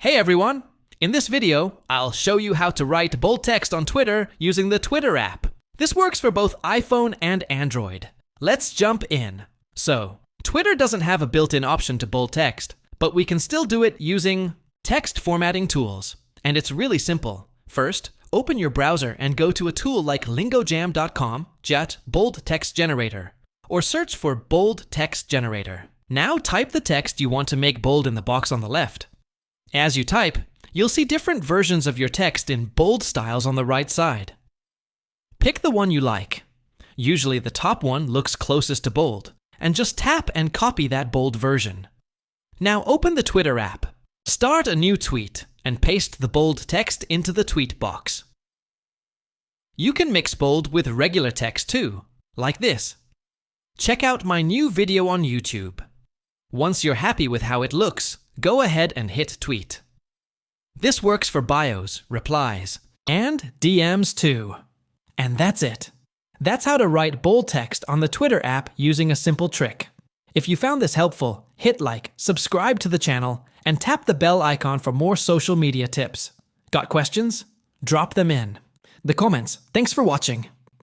Hey everyone! In this video, I'll show you how to write bold text on Twitter using the Twitter app. This works for both iPhone and Android. Let's jump in. So, Twitter doesn't have a built-in option to bold text, but we can still do it using text formatting tools. And it's really simple. First, open your browser and go to a tool like lingojam.com, jet bold text generator, or search for bold text generator. Now type the text you want to make bold in the box on the left. As you type, you'll see different versions of your text in bold styles on the right side. Pick the one you like. Usually the top one looks closest to bold, and just tap and copy that bold version. Now open the Twitter app. Start a new tweet and paste the bold text into the tweet box. You can mix bold with regular text too, like this. Check out my new video on YouTube. Once you're happy with how it looks, go ahead and hit tweet. This works for bios, replies, and DMs too. And that's it. That's how to write bold text on the Twitter app using a simple trick. If you found this helpful, hit like, subscribe to the channel, and tap the bell icon for more social media tips. Got questions? Drop them in the comments. Thanks for watching.